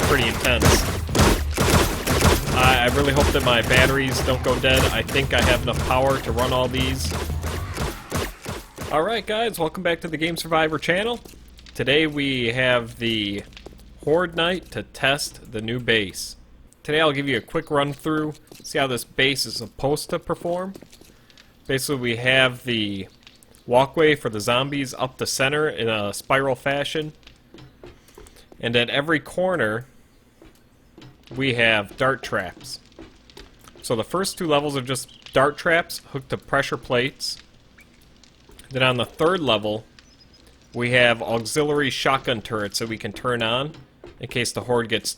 pretty intense. I really hope that my batteries don't go dead. I think I have enough power to run all these. Alright guys, welcome back to the Game Survivor channel. Today we have the Horde night to test the new base. Today I'll give you a quick run through, see how this base is supposed to perform. Basically we have the walkway for the zombies up the center in a spiral fashion. And at every corner we have dart traps. So the first two levels are just dart traps hooked to pressure plates. Then on the third level we have auxiliary shotgun turrets that we can turn on in case the Horde gets,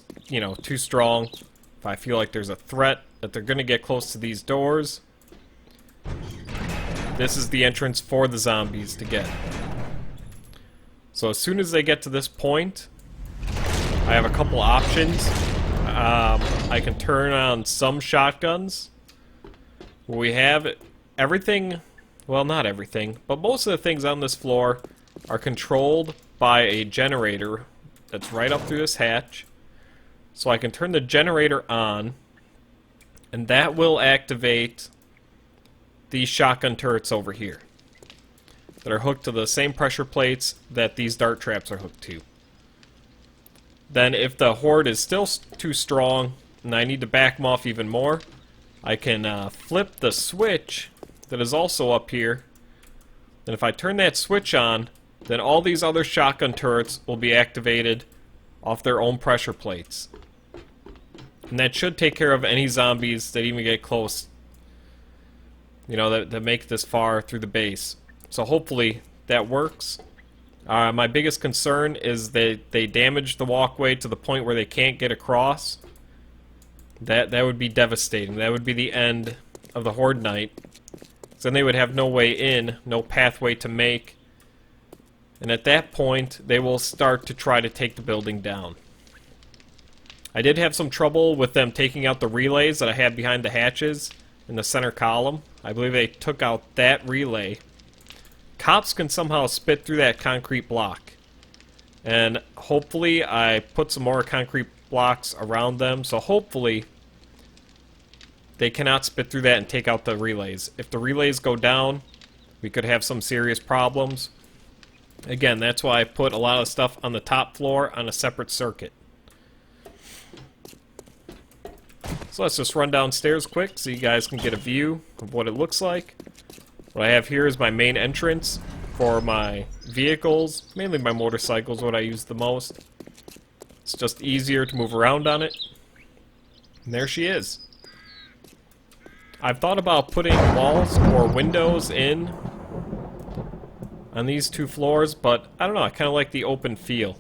too strong. If I feel like there's a threat that they're going to get close to these doors. This is the entrance for the zombies to get. So as soon as they get to this point, I have a couple options. I can turn on some shotguns. We have everything, well, not everything, but most of the things on this floor are controlled by a generator that's right up through this hatch. So I can turn the generator on, and that will activate these shotgun turrets over here that are hooked to the same pressure plates that these dart traps are hooked to. Then if the Horde is still too strong and I need to back them off even more, I can flip the switch that is also up here. Then if I turn that switch on, then all these other shotgun turrets will be activated off their own pressure plates. And that should take care of any zombies that even get close, that make this far through the base. So hopefully that works. My biggest concern is that they damage the walkway to the point where they can't get across. That would be devastating. That would be the end of the Horde night. So then they would have no way in, no pathway to make. And at that point, they will start to try to take the building down. I did have some trouble with them taking out the relays that I had behind the hatches in the center column. I believe they took out that relay. Cops can somehow spit through that concrete block. And hopefully I put some more concrete blocks around them, so hopefully they cannot spit through that and take out the relays. If the relays go down, we could have some serious problems. Again, that's why I put a lot of stuff on the top floor on a separate circuit. So let's just run downstairs quick so you guys can get a view of what it looks like. What I have here is my main entrance for my vehicles, mainly my motorcycles, what I use the most. It's just easier to move around on it. And there she is. I've thought about putting walls or windows in on these two floors, but I don't know, I kind of like the open feel.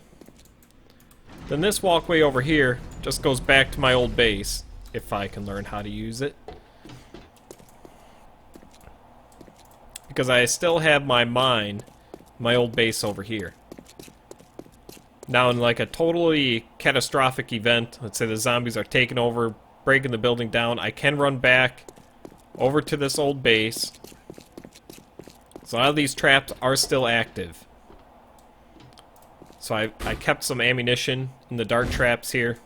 Then this walkway over here just goes back to my old base, if I can learn how to use it. Because I still have my mine, my old base over here. Now in like a totally catastrophic event, let's say the zombies are taking over, breaking the building down, I can run back over to this old base. So a lot of these traps are still active. So I kept some ammunition in the dart traps here.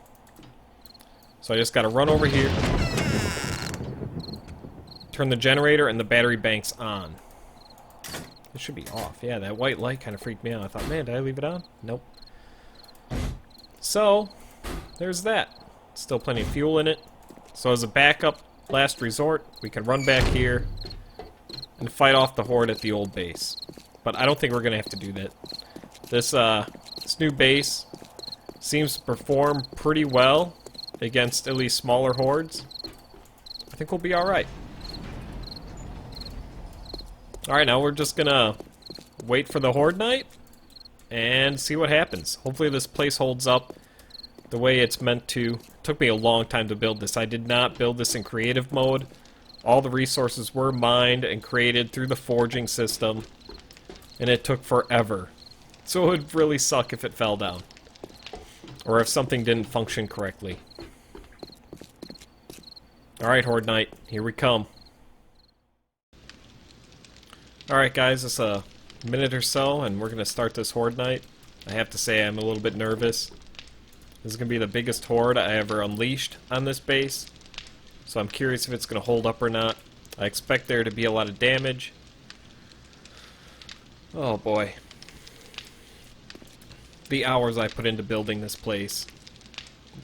So I just gotta run over here, turn the generator and the battery banks on. It should be off. Yeah, that white light kind of freaked me out. I thought, man, did I leave it on? Nope. So, there's that. Still plenty of fuel in it. So as a backup, last resort, we can run back here and fight off the Horde at the old base. But I don't think we're going to have to do that. This new base seems to perform pretty well against at least smaller hordes. I think we'll be alright. Alright, now we're just gonna wait for the Horde night and see what happens. Hopefully this place holds up the way it's meant to. It took me a long time to build this. I did not build this in creative mode. All the resources were mined and created through the forging system, and it took forever. So it would really suck if it fell down, or if something didn't function correctly. Alright, Horde Night, here we come. Alright guys, it's a minute or so, and we're going to start this Horde Night. I have to say I'm a little bit nervous. This is going to be the biggest horde I ever unleashed on this base. So I'm curious if it's going to hold up or not. I expect there to be a lot of damage. Oh boy. The hours I put into building this place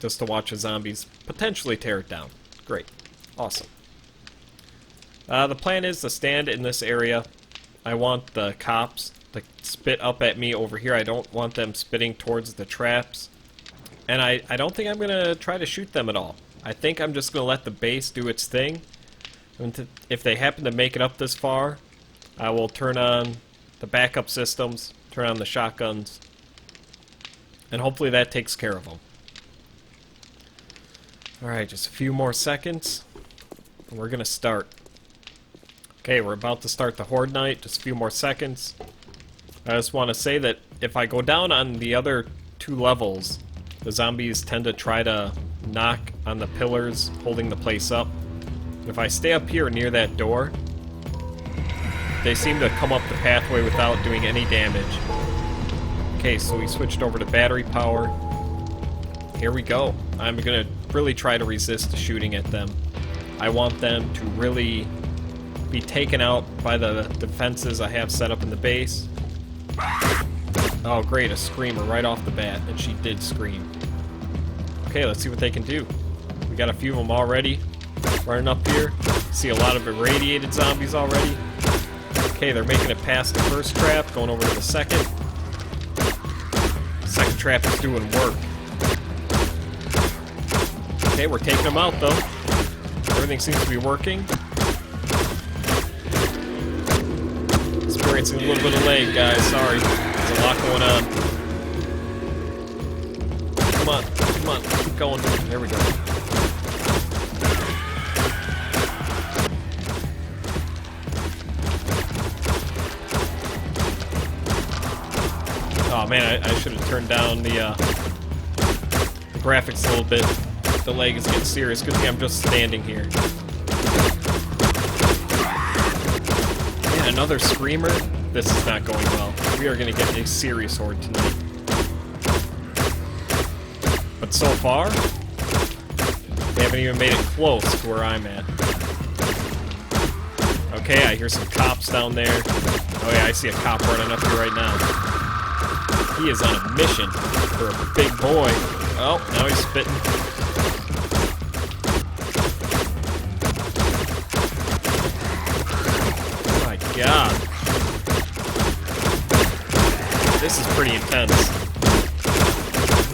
just to watch the zombies potentially tear it down. Great. Awesome. The plan is to stand in this area. I want the cops to spit up at me over here. I don't want them spitting towards the traps. And I don't think I'm going to try to shoot them at all. I think I'm just going to let the base do its thing. And if they happen to make it up this far, I will turn on the backup systems, turn on the shotguns, and hopefully that takes care of them. Alright, just a few more seconds, and we're going to start. Okay, we're about to start the Horde Night, just a few more seconds. I just want to say that if I go down on the other 2 levels, the zombies tend to try to knock on the pillars holding the place up. If I stay up here near that door, they seem to come up the pathway without doing any damage. Okay, so we switched over to battery power. Here we go. I'm gonna really try to resist shooting at them. I want them to really be taken out by the defenses I have set up in the base. Oh great, a screamer right off the bat, and she did scream. Okay, let's see what they can do. We got a few of them already running up here. See a lot of irradiated zombies already. Okay, they're making it past the first trap, going over to the second. Second trap is doing work. Okay, we're taking them out though. Everything seems to be working. Experiencing a little bit of lag, guys. Sorry. There's a lot going on. Come on, keep going. There we go. Oh man, I should have turned down the graphics a little bit. The lag is getting serious. Good thing I'm just standing here. Yeah, another screamer. This is not going well. We are going to get a serious horde tonight. But so far, they haven't even made it close to where I'm at. Okay, I hear some cops down there. Oh yeah, I see a cop running up here right now. He is on a mission for a big boy. Oh, now he's spitting. Oh my god. This is pretty intense.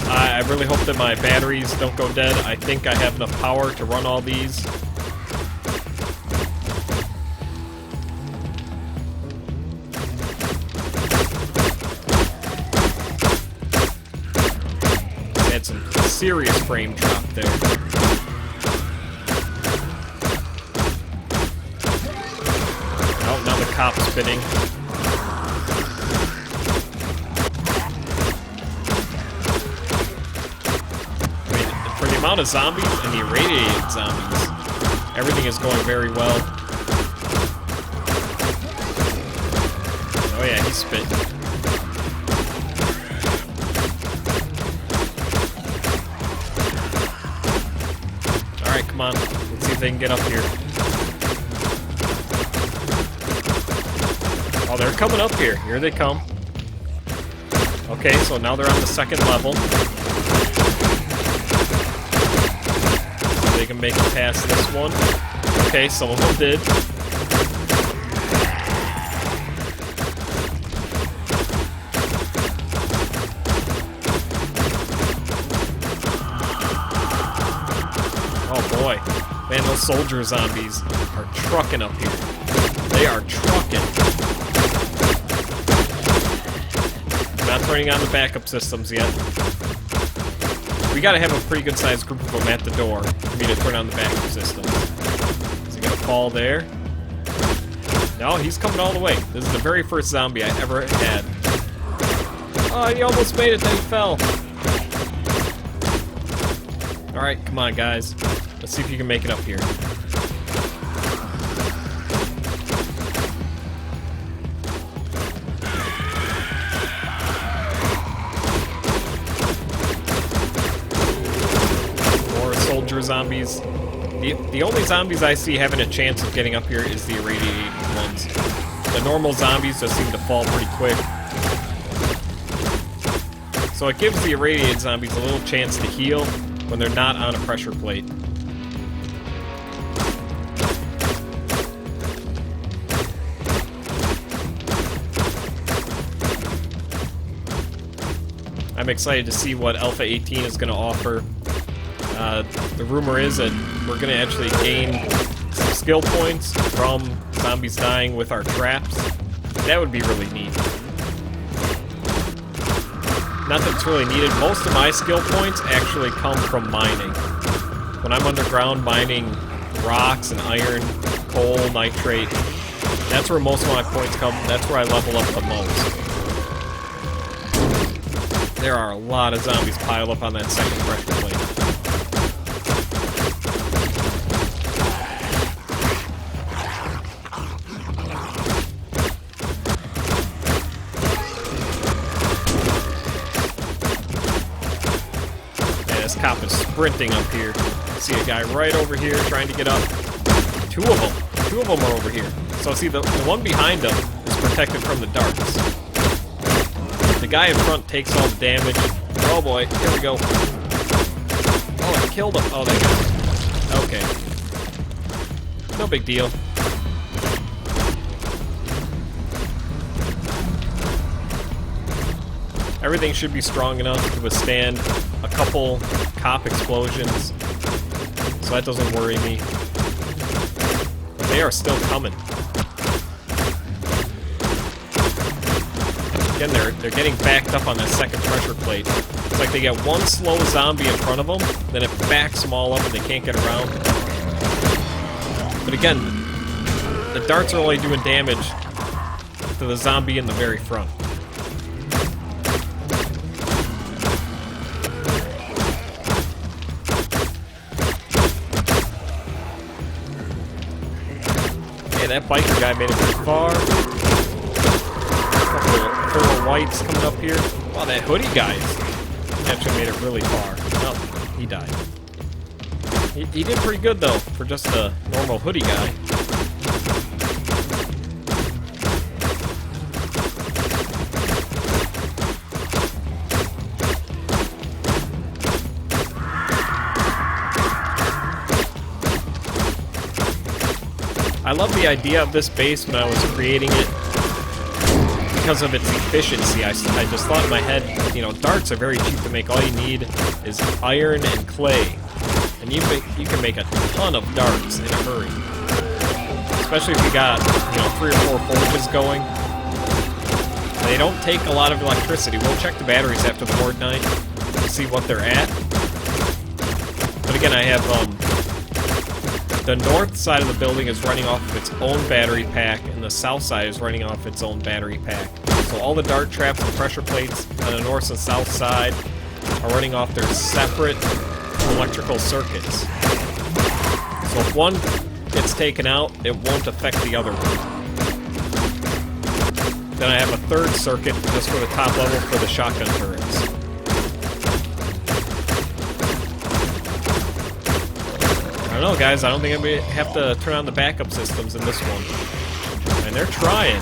I really hope that my batteries don't go dead. I think I have enough power to run all these. Had some serious frame drop there. Oh, now the cop's spinning. Amount of zombies and the irradiated zombies. Everything is going very well. Oh yeah, he's spitting. Alright, come on. Let's see if they can get up here. Oh, they're coming up here. Here they come. Okay, so now they're on the second level. They can make it past this one. Okay, some of them did. Oh boy. Man, those soldier zombies are trucking up here. They are trucking. Not turning on the backup systems yet. We gotta have a pretty good sized group of them at the door for me to turn on the backup system. Is he gonna fall there? No, he's coming all the way. This is the very first zombie I ever had. Oh, he almost made it, then he fell. Alright, come on guys. Let's see if you can make it up here. zombies. The only zombies I see having a chance of getting up here is the irradiated ones. The normal zombies just seem to fall pretty quick. So it gives the irradiated zombies a little chance to heal when they're not on a pressure plate. I'm excited to see what Alpha 18 is going to offer. The rumor is that we're going to actually gain some skill points from zombies dying with our traps. That would be really neat. Not that it's really needed. Most of my skill points actually come from mining. When I'm underground mining rocks and iron, coal, nitrate, that's where most of my points come. That's where I level up the most. There are a lot of zombies piled up on that second pressure plate. Yeah, this cop is sprinting up here. I see a guy right over here trying to get up. Two of them are over here. So see, the one behind him is protected from the darts. The guy in front takes all the damage. Oh boy, here we go. Oh, I killed him. Oh, there you go. Okay. No big deal. Everything should be strong enough to withstand a couple cop explosions, so that doesn't worry me. But they are still coming. Again, they're getting backed up on that second pressure plate. It's like they get one slow zombie in front of them, then it backs them all up and they can't get around. But again, the darts are only doing damage to the zombie in the very front. Okay, that biker guy made it pretty far. Four whites coming up here. Wow, that hoodie guy's actually made it really far. Oh, he died. He did pretty good, though, for just a normal hoodie guy. I love the idea of this base when I was creating it. Because of its efficiency, I just thought in my head, you know, darts are very cheap to make. All you need is iron and clay, and you can make a ton of darts in a hurry. Especially if you got, you know, 3 or 4 forges going. They don't take a lot of electricity. We'll check the batteries after the Horde night to see what they're at. But again, I have the north side of the building is running off of its own battery pack, and the south side is running off its own battery pack. So all the dart traps and pressure plates on the north and south side are running off their separate electrical circuits. So if one gets taken out, it won't affect the other one. Then I have a third circuit just for the top level for the shotgun turrets. I don't know, guys. I don't think we have to turn on the backup systems in this one. And they're trying.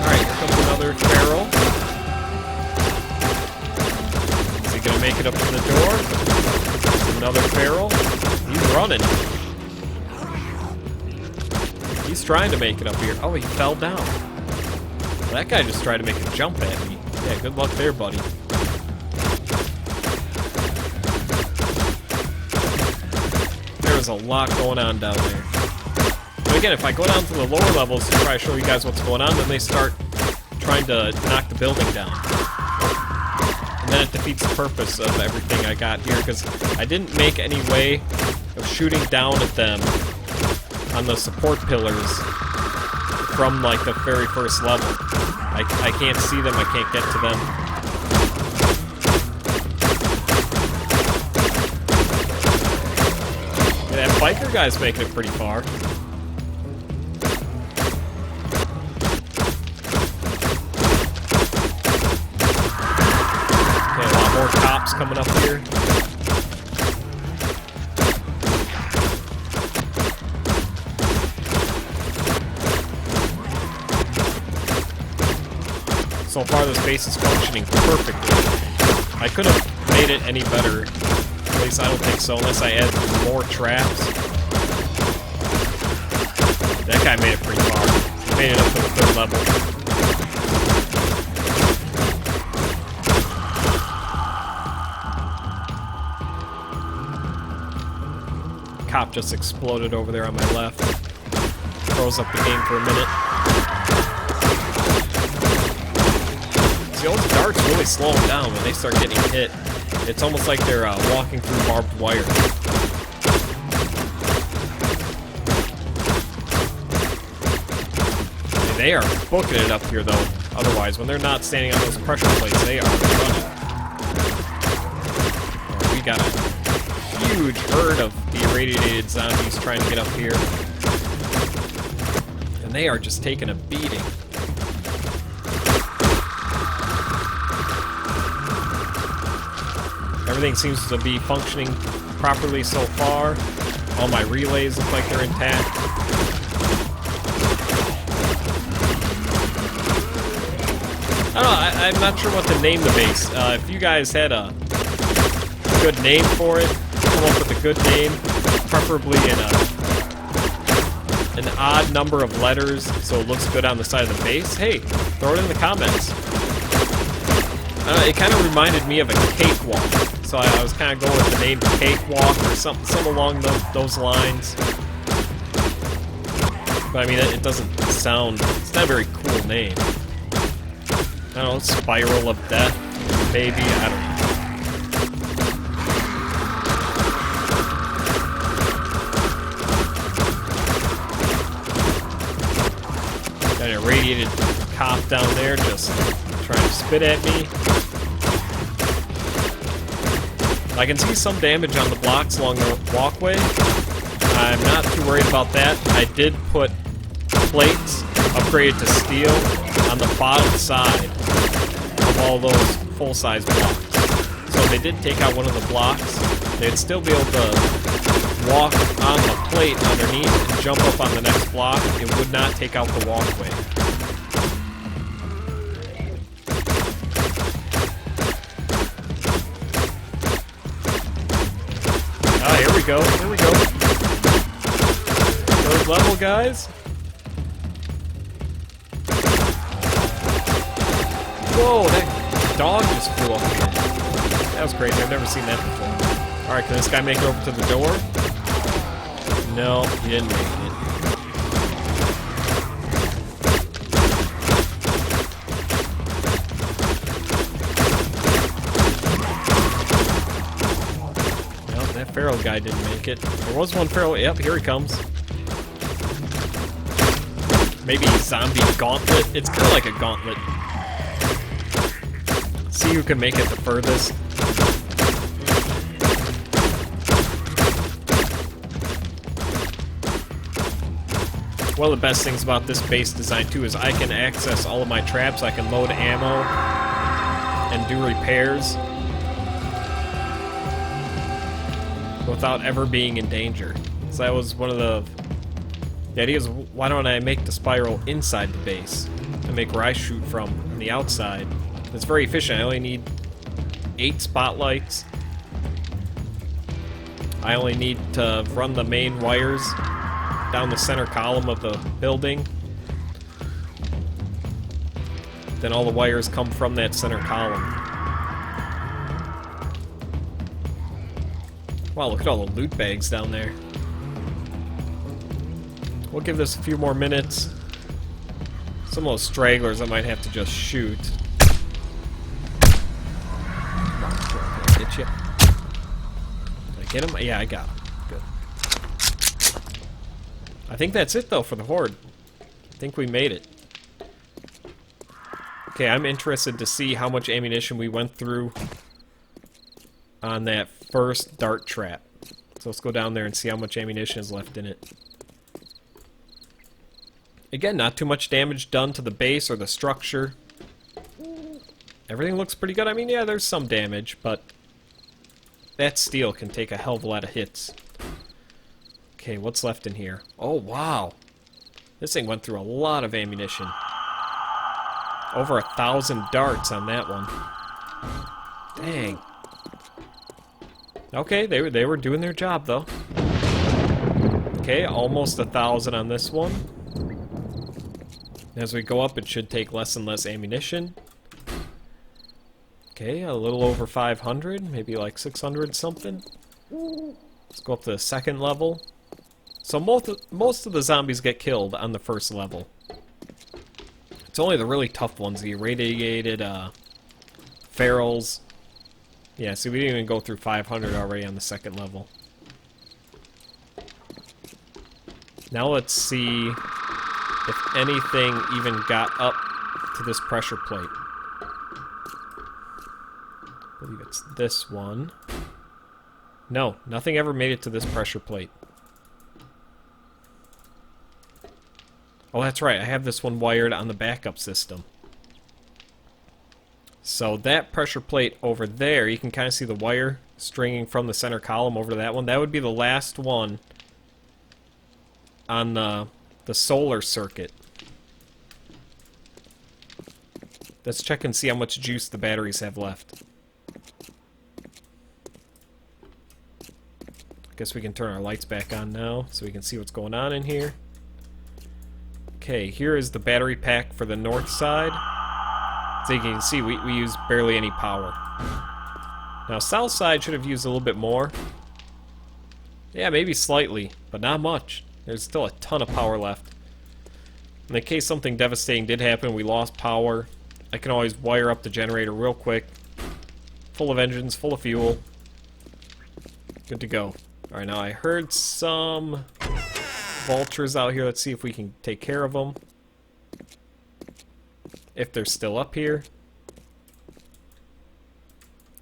Alright, here comes another feral. Is he gonna make it up to the door? Another feral. He's running. He's trying to make it up here. Oh, he fell down. Well, that guy just tried to make a jump at me. Yeah, good luck there, buddy. There's a lot going on down there. But again, if I go down to the lower levels to try to show you guys what's going on, then they start trying to knock the building down. And then it defeats the purpose of everything I got here, because I didn't make any way of shooting down at them on the support pillars from, like, the very first level. I can't see them, I can't get to them. That biker guy's making it pretty far. Okay, a lot more cops coming up here. So far, this base is functioning perfectly. I could have made it any better. At least I don't think so, unless I add more traps. That guy made it pretty far. He made it up to the 3rd level. Cop just exploded over there on my left. Froze up the game for a minute. See, those darts really slow them down when they start getting hit. It's almost like they're walking through barbed wire. They are booking it up here, though. Otherwise, when they're not standing on those pressure plates, they are running. We got a huge herd of the irradiated zombies trying to get up here. And they are just taking a beating. Everything seems to be functioning properly so far. All my relays look like they're intact. I don't know, I'm not sure what to name the base. If you guys had a good name for it, come up with a good name, preferably in an odd number of letters so it looks good on the side of the base, hey, throw it in the comments. It kind of reminded me of a cakewalk, so I was kind of going with the name Cakewalk or something along those lines. But I mean, it doesn't sound, it's not a very cool name. I don't know, Spiral of Death, maybe, I don't know. Got an irradiated cop down there just trying to spit at me. I can see some damage on the blocks along the walkway. I'm not too worried about that. I did put plates upgraded to steel on the bottom side of all those full-size blocks. So if they did take out one of the blocks, they'd still be able to walk on the plate underneath and jump up on the next block. It would not take out the walkway. Here we go, here we go. 3rd level, guys. Whoa, that dog just flew up here. That was crazy, I've never seen that before. Alright, can this guy make it over to the door? No, he didn't make it. That feral guy didn't make it. There was one feral. Yep, here he comes. Maybe zombie gauntlet. It's kind of like a gauntlet. See who can make it the furthest. One of the best things about this base design too is I can access all of my traps. I can load ammo and do repairs without ever being in danger. So that was one of the ideas. Why don't I make the spiral inside the base and make where I shoot from on the outside? It's very efficient. I only need 8 spotlights. I only need to run the main wires down the center column of the building. Then all the wires come from that center column. Wow, look at all the loot bags down there. We'll give this a few more minutes. Some of those stragglers I might have to just shoot. Come on, can I get you? Did I get him? Yeah, I got him. Good. I think that's it, though, for the Horde. I think we made it. Okay, I'm interested to see how much ammunition we went through on that first dart trap. So let's go down there and see how much ammunition is left in it. Again, not too much damage done to the base or the structure. Everything looks pretty good. I mean, yeah, there's some damage, but that steel can take a hell of a lot of hits. Okay, what's left in here? Oh, wow. This thing went through a lot of ammunition. Over 1,000 darts on that one. Dang. Okay, they were doing their job, though. Okay, almost 1,000 on this one. As we go up, it should take less and less ammunition. Okay, a little over 500, maybe like 600 something. Let's go up to the second level. So most of the zombies get killed on the first level. It's only the really tough ones, the irradiated ferals. Yeah, see, we didn't even go through 500 already on the second level. Now let's see if anything even got up to this pressure plate. I believe it's this one. No, nothing ever made it to this pressure plate. Oh, that's right, I have this one wired on the backup system. So that pressure plate over there, you can kind of see the wire stringing from the center column over to that one. That would be the last one on the solar circuit. Let's check and see how much juice the batteries have left. I guess we can turn our lights back on now so we can see what's going on in here. Okay, here is the battery pack for the north side. So you can see we use barely any power. Now south side should have used a little bit more. Yeah, maybe slightly, but not much. There's still a ton of power left. In the case something devastating did happen, we lost power, I can always wire up the generator real quick. Full of engines, full of fuel. Good to go. Alright, now I heard some vultures out here. Let's see if we can take care of them. If they're still up here.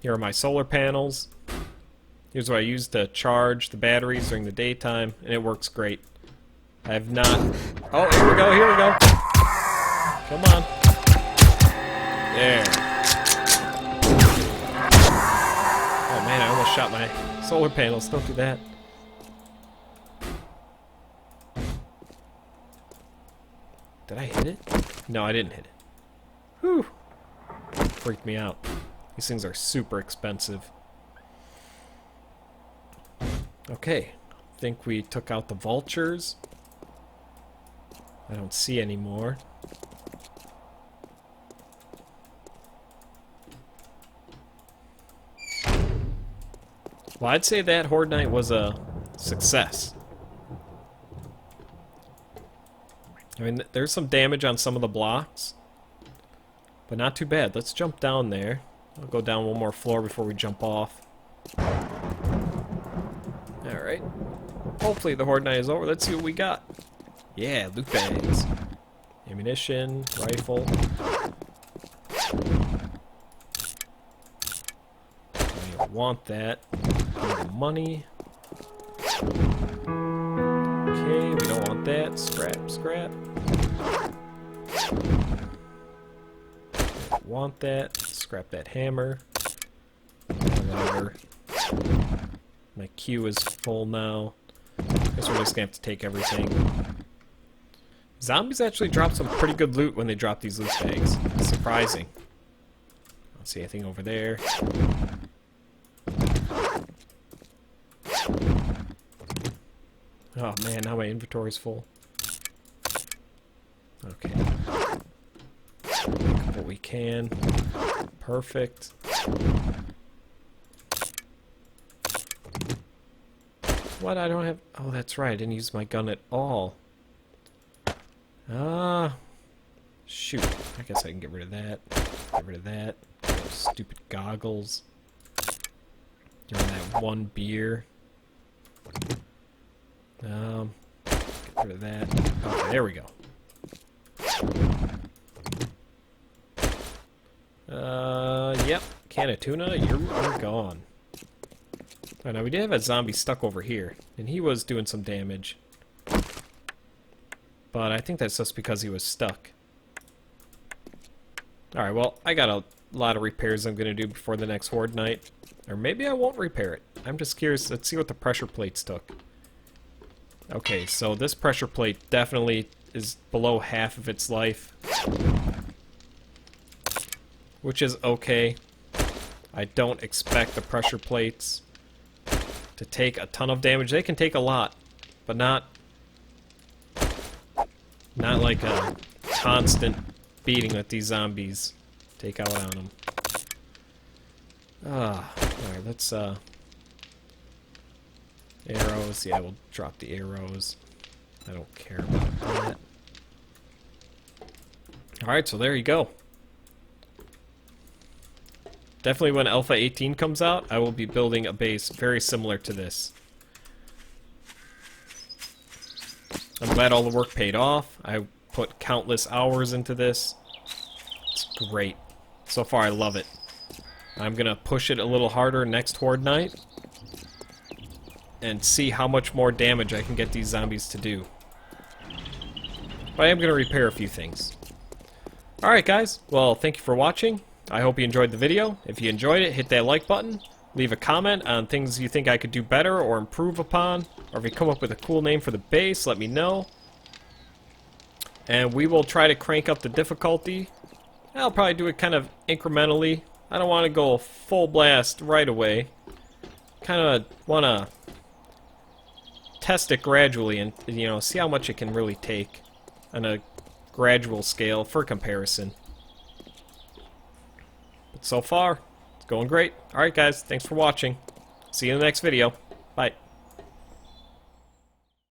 Here are my solar panels. Here's what I use to charge the batteries during the daytime, and it works great. I have not... Oh, here we go, here we go. Come on. There. Oh man, I almost shot my solar panels. Don't do that. Did I hit it? No, I didn't hit it. Whew. Freaked me out. These things are super expensive. Okay. I think we took out the vultures. I don't see any more. Well, I'd say that Horde Night was a success. I mean, there's some damage on some of the blocks, but not too bad. Let's jump down there. I'll go down one more floor before we jump off. Alright. Hopefully the Horde Night is over. Let's see what we got. Yeah, loot bags. Ammunition, rifle. I don't want that. Money. Okay, we don't want that. Scrap, scrap. Don't want that. Scrap that hammer. Whatever. My queue is full now. Guess we're just gonna have to take everything. Zombies actually drop some pretty good loot when they drop these loot bags. It's surprising. I don't see anything over there. Oh man, now my inventory's full. Okay. Pick up what we can. Perfect. What? I don't have... Oh, that's right. I didn't use my gun at all. Shoot. I guess I can get rid of that. Get rid of that. Those stupid goggles. Give me that one beer. Get rid of that. Okay, there we go. Yep. Can of tuna, you are gone. Oh, now we did have a zombie stuck over here, and he was doing some damage. But I think that's just because he was stuck. Alright, well, I got a lot of repairs I'm going to do before the next Horde Night. Or maybe I won't repair it. I'm just curious. Let's see what the pressure plates took. Okay, so this pressure plate definitely is below half of its life. which is okay. I don't expect the pressure plates to take a ton of damage. They can take a lot, but not like a constant beating that these zombies take out on them. Alright, let's, arrows. Yeah, we'll drop the arrows. I don't care about that. Alright, so there you go. Definitely when Alpha 18 comes out, I will be building a base very similar to this. I'm glad all the work paid off. I put countless hours into this. It's great. So far, I love it. I'm gonna push it a little harder next Horde night and see how much more damage I can get these zombies to do. But I am gonna repair a few things. Alright guys, well thank you for watching. I hope you enjoyed the video. If you enjoyed it, hit that like button. Leave a comment on things you think I could do better or improve upon. Or if you come up with a cool name for the base, let me know. And we will try to crank up the difficulty. I'll probably do it kind of incrementally. I don't want to go full blast right away. Kind of want to test it gradually and, you know, see how much it can really take on a gradual scale for comparison. But so far, it's going great. Alright guys, thanks for watching. See you in the next video. Bye.